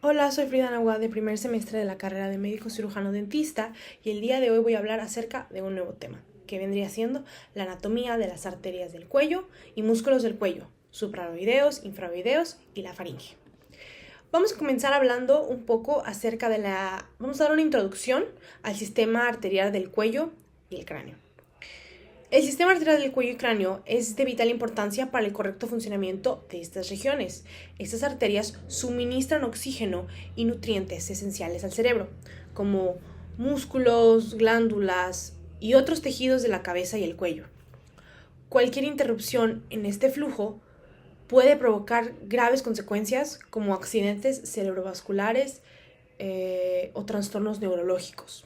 Hola, soy Frida Nahuatl de primer semestre de la carrera de médico cirujano dentista y el día de hoy voy a hablar acerca de un nuevo tema, que vendría siendo la anatomía de las arterias del cuello y músculos del cuello, supraoideos, infraoideos y la faringe. Vamos a comenzar hablando un poco acerca de Vamos a dar una introducción al sistema arterial del cuello y el cráneo. El sistema arterial del cuello y cráneo es de vital importancia para el correcto funcionamiento de estas regiones. Estas arterias suministran oxígeno y nutrientes esenciales al cerebro, como músculos, glándulas y otros tejidos de la cabeza y el cuello. Cualquier interrupción en este flujo puede provocar graves consecuencias como accidentes cerebrovasculares o trastornos neurológicos.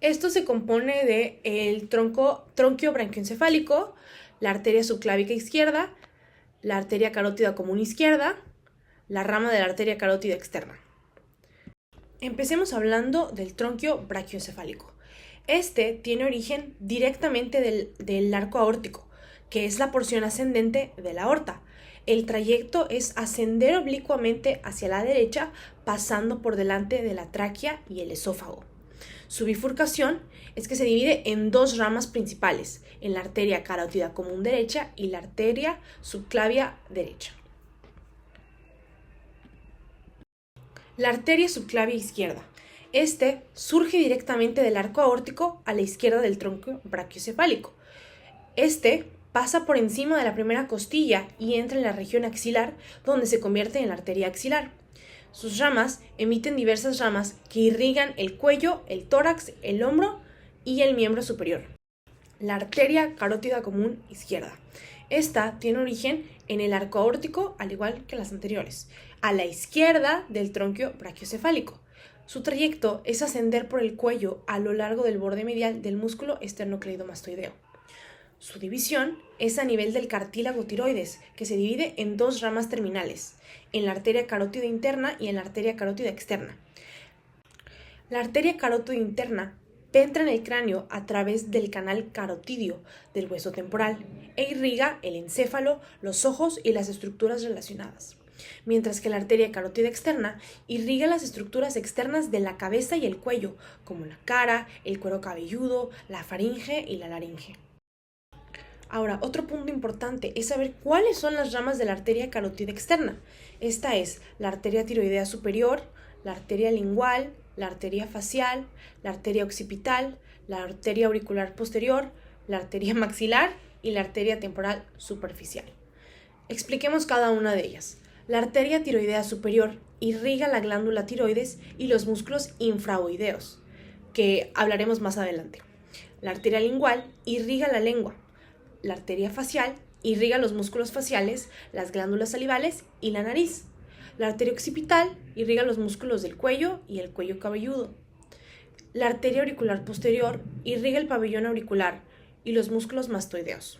Esto se compone de el tronquio branquioencefálico, la arteria subclávica izquierda, la arteria carótida común izquierda, la rama de la arteria carótida externa. Empecemos hablando del tronquio braquioencefálico. Este tiene origen directamente del arco aórtico, que es la porción ascendente de la aorta. El trayecto es ascender oblicuamente hacia la derecha, pasando por delante de la tráquea y el esófago. Su bifurcación es que se divide en dos ramas principales, en la arteria carótida común derecha y la arteria subclavia derecha. La arteria subclavia izquierda. Este surge directamente del arco aórtico a la izquierda del tronco brachiocefálico. Este pasa por encima de la primera costilla y entra en la región axilar, donde se convierte en la arteria axilar. Sus ramas emiten diversas ramas que irrigan el cuello, el tórax, el hombro y el miembro superior. La arteria carótida común izquierda. Esta tiene origen en el arco aórtico, al igual que las anteriores, a la izquierda del tronquio brachiocefálico. Su trayecto es ascender por el cuello a lo largo del borde medial del músculo esternocleidomastoideo. Su división es a nivel del cartílago tiroides, que se divide en dos ramas terminales, en la arteria carótida interna y en la arteria carótida externa. La arteria carótida interna penetra en el cráneo a través del canal carotidio del hueso temporal e irriga el encéfalo, los ojos y las estructuras relacionadas, mientras que la arteria carótida externa irriga las estructuras externas de la cabeza y el cuello, como la cara, el cuero cabelludo, la faringe y la laringe. Ahora, otro punto importante es saber cuáles son las ramas de la arteria carótida externa. Esta es la arteria tiroidea superior, la arteria lingual, la arteria facial, la arteria occipital, la arteria auricular posterior, la arteria maxilar y la arteria temporal superficial. Expliquemos cada una de ellas. La arteria tiroidea superior irriga la glándula tiroides y los músculos infraoideos, que hablaremos más adelante. La arteria lingual irriga la lengua. La arteria facial irriga los músculos faciales, las glándulas salivales y la nariz. La arteria occipital irriga los músculos del cuello y el cuello cabelludo. La arteria auricular posterior irriga el pabellón auricular y los músculos mastoideos.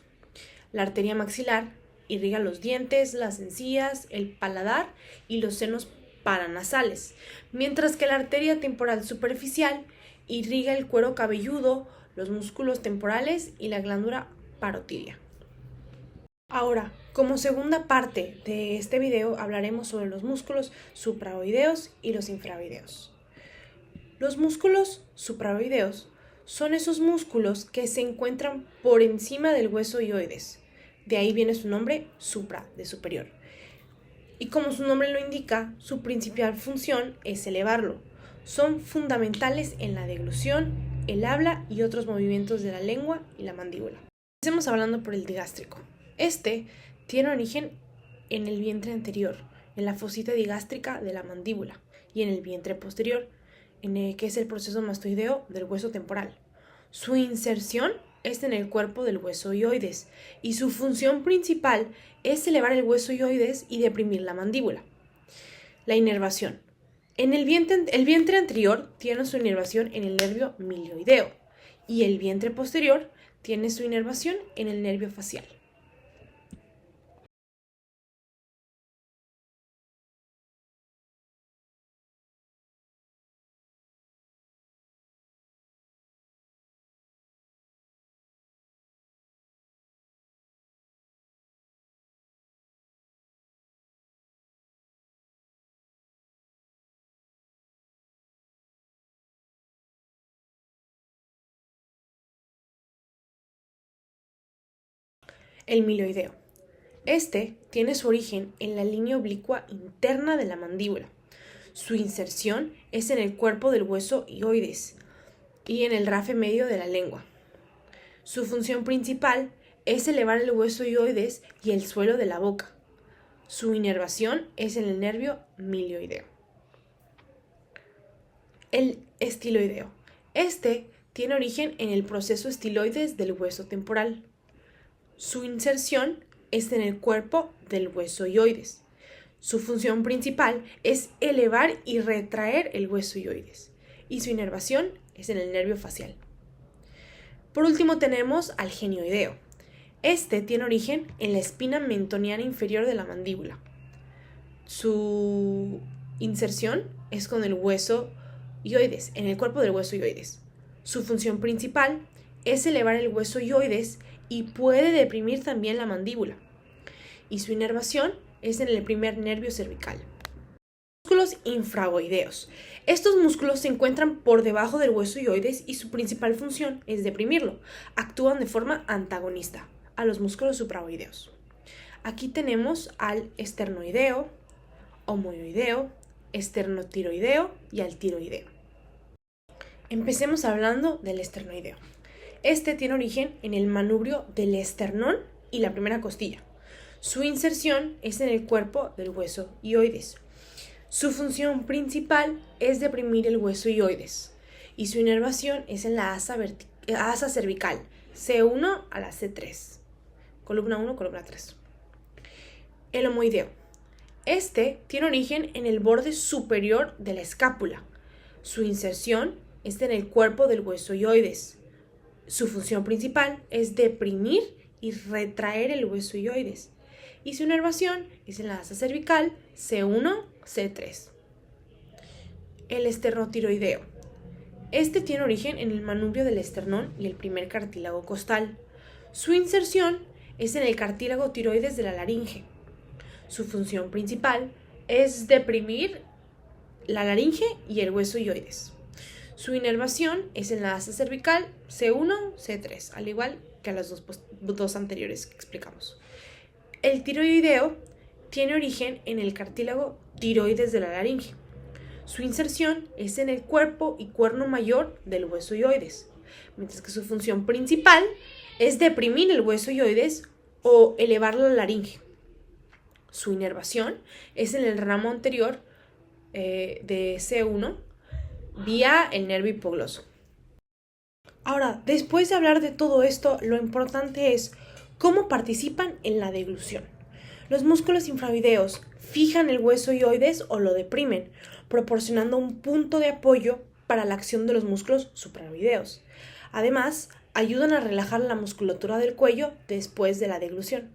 La arteria maxilar irriga los dientes, las encías, el paladar y los senos paranasales, mientras que la arteria temporal superficial irriga el cuero cabelludo, los músculos temporales y la glándula parotidia. Ahora, como segunda parte de este video hablaremos sobre los músculos supraoideos y los infraoideos. Los músculos supraoideos son esos músculos que se encuentran por encima del hueso ioides. De ahí viene su nombre, supra, de superior. Y como su nombre lo indica, su principal función es elevarlo. Son fundamentales en la deglución, el habla y otros movimientos de la lengua y la mandíbula. Empecemos hablando por el digástrico. Este tiene origen en el vientre anterior, en la fosita digástrica de la mandíbula, y en el vientre posterior, que es el proceso mastoideo del hueso temporal. Su inserción es en el cuerpo del hueso ioides, y su función principal es elevar el hueso ioides y deprimir la mandíbula. La inervación. El vientre anterior tiene su inervación en el nervio milioideo, y el vientre posterior tiene su inervación en el nervio facial. El milioideo. Este tiene su origen en la línea oblicua interna de la mandíbula. Su inserción es en el cuerpo del hueso hioides y en el rafe medio de la lengua. Su función principal es elevar el hueso hioides y el suelo de la boca. Su inervación es en el nervio milioideo. El estiloideo. Este tiene origen en el proceso estiloides del hueso temporal. Su inserción es en el cuerpo del hueso hioides. Su función principal es elevar y retraer el hueso hioides, y su inervación es en el nervio facial. Por último tenemos al genioideo. Este tiene origen en la espina mentoniana inferior de la mandíbula. Su inserción es con el hueso hioides, en el cuerpo del hueso hioides. Su función principal es elevar el hueso hioides y puede deprimir también la mandíbula. Y su inervación es en el primer nervio cervical. Músculos infraoideos. Estos músculos se encuentran por debajo del hueso hioides y su principal función es deprimirlo. Actúan de forma antagonista a los músculos supraoideos. Aquí tenemos al esternoideo, homoioideo, esternotiroideo y al tiroideo. Empecemos hablando del esternoideo. Este tiene origen en el manubrio del esternón y la primera costilla. Su inserción es en el cuerpo del hueso hioides. Su función principal es deprimir el hueso hioides y su inervación es en la asa cervical, C1 a la C3, columna 1, columna 3. El homoideo. Este tiene origen en el borde superior de la escápula. Su inserción es en el cuerpo del hueso hioides. Su función principal es deprimir y retraer el hueso hioides. Y su inervación es en la asa cervical C1, C3. El esternotiroideo. Este tiene origen en el manubrio del esternón y el primer cartílago costal. Su inserción es en el cartílago tiroides de la laringe. Su función principal es deprimir la laringe y el hueso hioides. Su inervación es en la asa cervical C1, C3, al igual que a las dos anteriores que explicamos. El tiroideo tiene origen en el cartílago tiroides de la laringe. Su inserción es en el cuerpo y cuerno mayor del hueso hioides, mientras que su función principal es deprimir el hueso hioides o elevar la laringe. Su inervación es en el ramo anterior de C1 vía el nervio hipogloso. Ahora, después de hablar de todo esto, lo importante es cómo participan en la deglución. Los músculos infraoideos fijan el hueso hioides o lo deprimen, proporcionando un punto de apoyo para la acción de los músculos supraoideos. Además, ayudan a relajar la musculatura del cuello después de la deglución.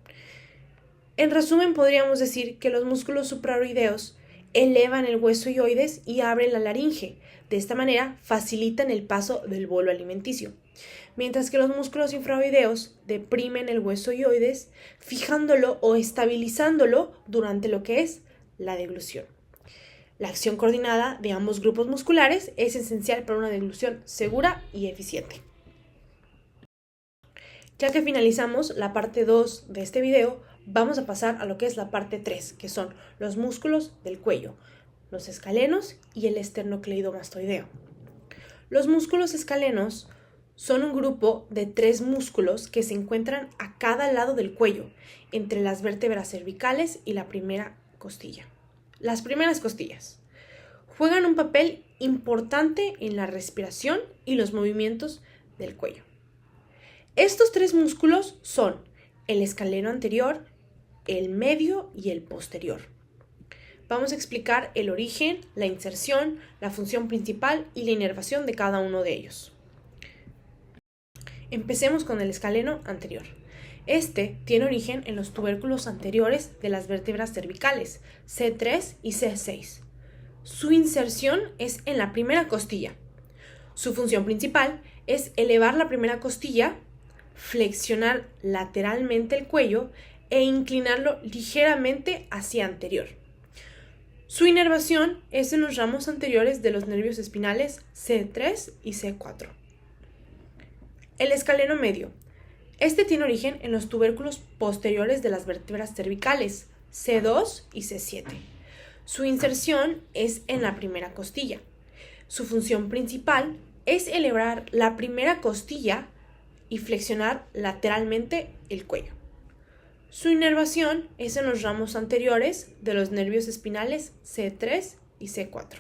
En resumen, podríamos decir que los músculos supraoideos elevan el hueso hioides y abren la laringe. De esta manera, facilitan el paso del bolo alimenticio. Mientras que los músculos infraoideos deprimen el hueso hioides, fijándolo o estabilizándolo durante lo que es la deglución. La acción coordinada de ambos grupos musculares es esencial para una deglución segura y eficiente. Ya que finalizamos la parte 2 de este video, vamos a pasar a lo que es la parte 3, que son los músculos del cuello, los escalenos y el esternocleidomastoideo. Los músculos escalenos son un grupo de 3 músculos que se encuentran a cada lado del cuello, entre las vértebras cervicales y la primera costilla. Las primeras costillas juegan un papel importante en la respiración y los movimientos del cuello. Estos 3 músculos son el escaleno anterior, el medio y el posterior. Vamos a explicar el origen, la inserción, la función principal y la inervación de cada uno de ellos. Empecemos con el escaleno anterior. Este tiene origen en los tubérculos anteriores de las vértebras cervicales, C3 y C6. Su inserción es en la primera costilla. Su función principal es elevar la primera costilla, flexionar lateralmente el cuello e inclinarlo ligeramente hacia anterior. Su inervación es en los ramos anteriores de los nervios espinales C3 y C4. El escaleno medio. Este tiene origen en los tubérculos posteriores de las vértebras cervicales, C2 y C7. Su inserción es en la primera costilla. Su función principal es elevar la primera costilla y flexionar lateralmente el cuello. Su inervación es en los ramos anteriores de los nervios espinales C3 y C4.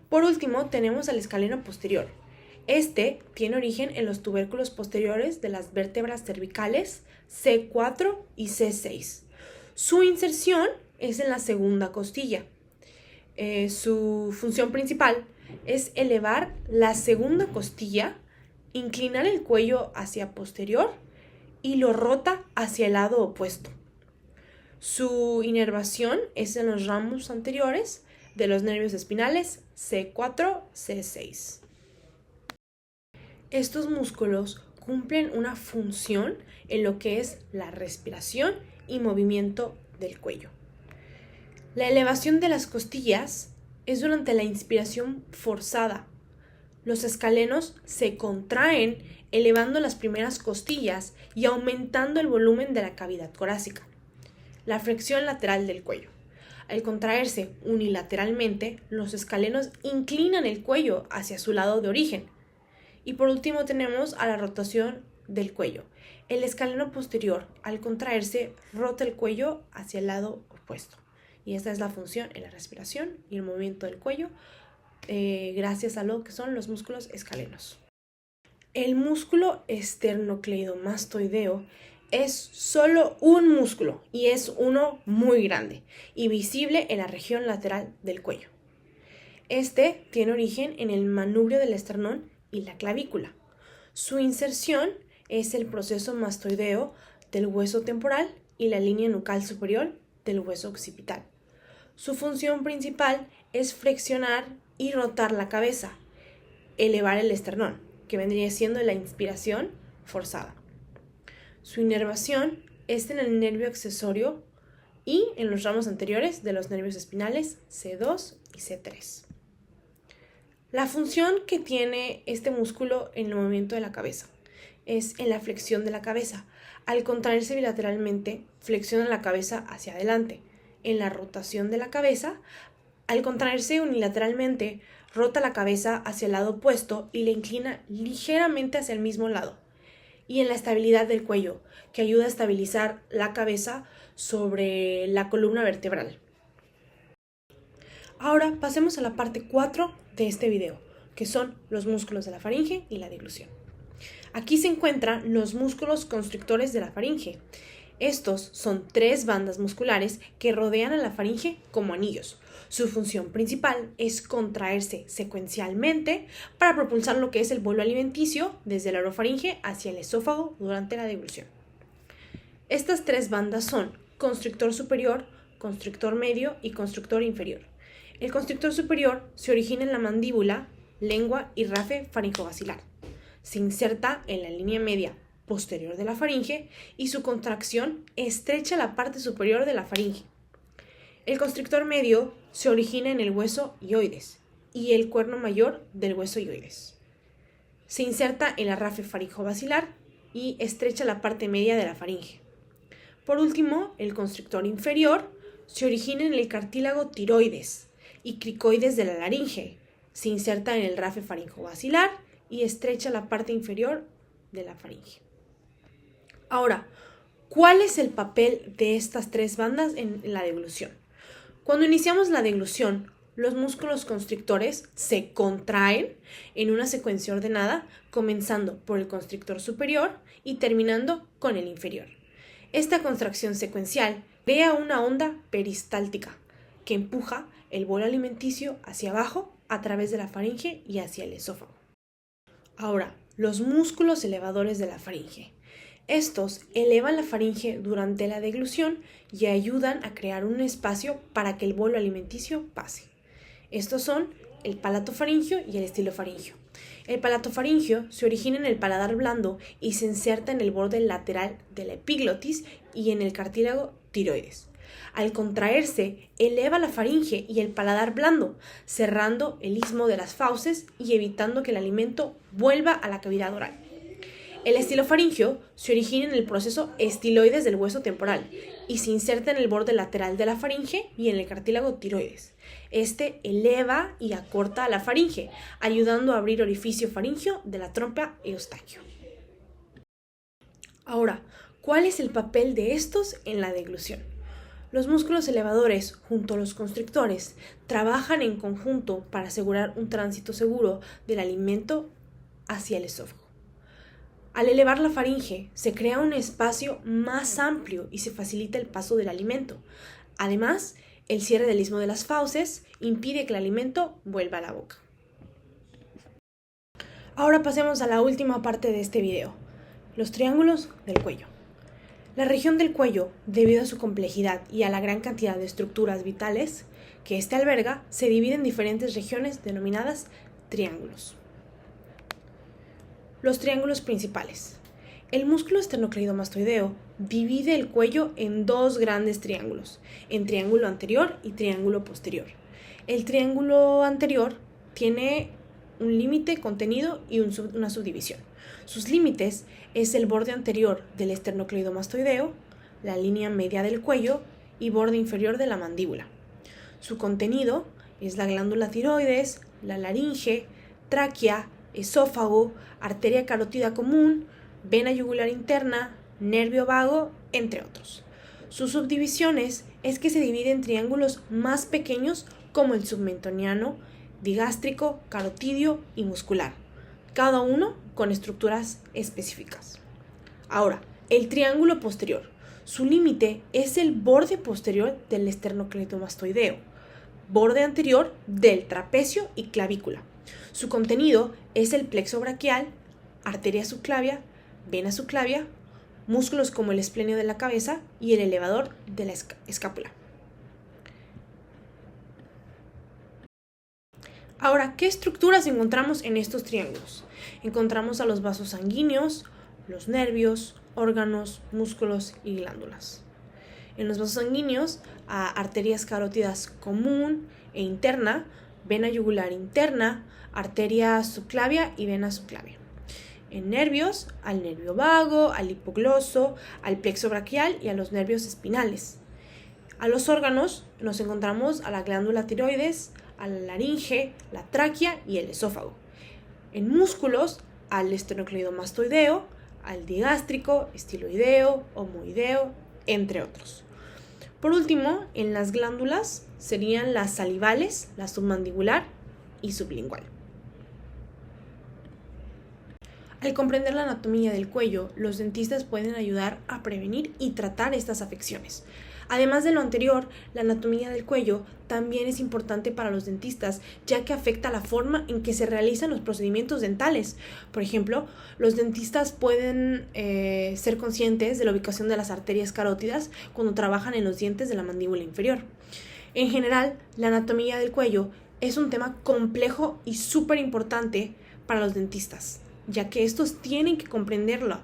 Por último, tenemos al escaleno posterior. Este tiene origen en los tubérculos posteriores de las vértebras cervicales C4 y C6. Su inserción es en la segunda costilla. Su función principal es elevar la segunda costilla, inclinar el cuello hacia posterior y lo rota hacia el lado opuesto. Su inervación es en los ramos anteriores de los nervios espinales C4, C6. Estos músculos cumplen una función en lo que es la respiración y movimiento del cuello. La elevación de las costillas es durante la inspiración forzada. Los escalenos se contraen elevando las primeras costillas y aumentando el volumen de la cavidad torácica. La flexión lateral del cuello. Al contraerse unilateralmente, los escalenos inclinan el cuello hacia su lado de origen. Y por último tenemos a la rotación del cuello. El escaleno posterior, al contraerse, rota el cuello hacia el lado opuesto. Y esta es la función en la respiración y el movimiento del cuello, gracias a lo que son los músculos escalenos. El músculo esternocleidomastoideo es solo un músculo y es uno muy grande y visible en la región lateral del cuello. Este tiene origen en el manubrio del esternón y la clavícula. Su inserción es el proceso mastoideo del hueso temporal y la línea nucal superior del hueso occipital. Su función principal es flexionar y rotar la cabeza, elevar el esternón, que vendría siendo la inspiración forzada. Su inervación es en el nervio accesorio y en los ramos anteriores de los nervios espinales C2 y C3. La función que tiene este músculo en el movimiento de la cabeza es en la flexión de la cabeza. Al contraerse bilateralmente, flexiona la cabeza hacia adelante. En la rotación de la cabeza, al contraerse unilateralmente, rota la cabeza hacia el lado opuesto y la inclina ligeramente hacia el mismo lado. Y en la estabilidad del cuello, que ayuda a estabilizar la cabeza sobre la columna vertebral. Ahora pasemos a la parte 4 de este video, que son los músculos de la faringe y la deglución. Aquí se encuentran los músculos constrictores de la faringe. Estos son 3 bandas musculares que rodean a la faringe como anillos. Su función principal es contraerse secuencialmente para propulsar lo que es el bolo alimenticio desde la orofaringe hacia el esófago durante la deglución. Estas 3 bandas son constrictor superior, constrictor medio y constrictor inferior. El constrictor superior se origina en la mandíbula, lengua y rafe faringobacilar. Se inserta en la línea media posterior de la faringe y su contracción estrecha la parte superior de la faringe. El constrictor medio se origina en el hueso hioides y el cuerno mayor del hueso hioides. Se inserta en la rafe faringobacilar y estrecha la parte media de la faringe. Por último, el constrictor inferior se origina en el cartílago tiroides y cricoides de la laringe. Se inserta en el rafe faringobacilar y estrecha la parte inferior de la faringe. Ahora, ¿cuál es el papel de estas 3 bandas en la deglución? Cuando iniciamos la deglución, los músculos constrictores se contraen en una secuencia ordenada, comenzando por el constrictor superior y terminando con el inferior. Esta contracción secuencial crea una onda peristáltica que empuja el bolo alimenticio hacia abajo a través de la faringe y hacia el esófago. Ahora, los músculos elevadores de la faringe. Estos elevan la faringe durante la deglución y ayudan a crear un espacio para que el bolo alimenticio pase. Estos son el palato faríngeo y el estilo faríngeo. El palato faríngeo se origina en el paladar blando y se inserta en el borde lateral de la epiglotis y en el cartílago tiroides. Al contraerse, eleva la faringe y el paladar blando, cerrando el istmo de las fauces y evitando que el alimento vuelva a la cavidad oral. El estilofaringio se origina en el proceso estiloides del hueso temporal y se inserta en el borde lateral de la faringe y en el cartílago tiroides. Este eleva y acorta a la faringe, ayudando a abrir orificio faringio de la trompa eustaquio. Ahora, ¿cuál es el papel de estos en la deglución? Los músculos elevadores, junto a los constrictores, trabajan en conjunto para asegurar un tránsito seguro del alimento hacia el esófago. Al elevar la faringe, se crea un espacio más amplio y se facilita el paso del alimento. Además, el cierre del istmo de las fauces impide que el alimento vuelva a la boca. Ahora pasemos a la última parte de este video, los triángulos del cuello. La región del cuello, debido a su complejidad y a la gran cantidad de estructuras vitales que éste alberga, se divide en diferentes regiones denominadas triángulos. Los triángulos principales. El músculo esternocleidomastoideo divide el cuello en dos grandes triángulos, en triángulo anterior y triángulo posterior. El triángulo anterior tiene un límite, contenido y una subdivisión. Sus límites es el borde anterior del esternocleidomastoideo, la línea media del cuello y borde inferior de la mandíbula. Su contenido es la glándula tiroides, la laringe, tráquea, esófago, arteria carótida común, vena yugular interna, nervio vago, entre otros. Sus subdivisiones es que se divide en triángulos más pequeños como el submentoniano, digástrico, carotidio y muscular, cada uno con estructuras específicas. Ahora, el triángulo posterior. Su límite es el borde posterior del esternocleidomastoideo, borde anterior del trapecio y clavícula. Su contenido es el plexo braquial, arteria subclavia, vena subclavia, músculos como el esplenio de la cabeza y el elevador de la escápula. Ahora, ¿qué estructuras encontramos en estos triángulos? Encontramos a los vasos sanguíneos, los nervios, órganos, músculos y glándulas. En los vasos sanguíneos, a arterias carótidas común e interna, vena yugular interna, arteria subclavia y vena subclavia. En nervios, al nervio vago, al hipogloso, al plexo braquial y a los nervios espinales. A los órganos nos encontramos a la glándula tiroides, a la laringe, la tráquea y el esófago. En músculos, al esternocleidomastoideo, al digástrico, estiloideo, homoideo, entre otros. Por último, en las glándulas serían las salivales, la submandibular y sublingual. Al comprender la anatomía del cuello, los dentistas pueden ayudar a prevenir y tratar estas afecciones. Además de lo anterior, la anatomía del cuello también es importante para los dentistas, ya que afecta la forma en que se realizan los procedimientos dentales. Por ejemplo, los dentistas pueden ser conscientes de la ubicación de las arterias carótidas cuando trabajan en los dientes de la mandíbula inferior. En general, la anatomía del cuello es un tema complejo y súper importante para los dentistas, ya que estos tienen que comprenderlo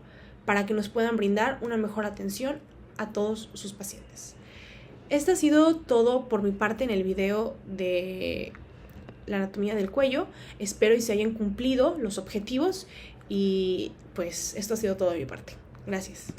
para que nos puedan brindar una mejor atención a todos sus pacientes. Esto ha sido todo por mi parte en el video de la anatomía del cuello. Espero y se hayan cumplido los objetivos y pues esto ha sido todo de mi parte. Gracias.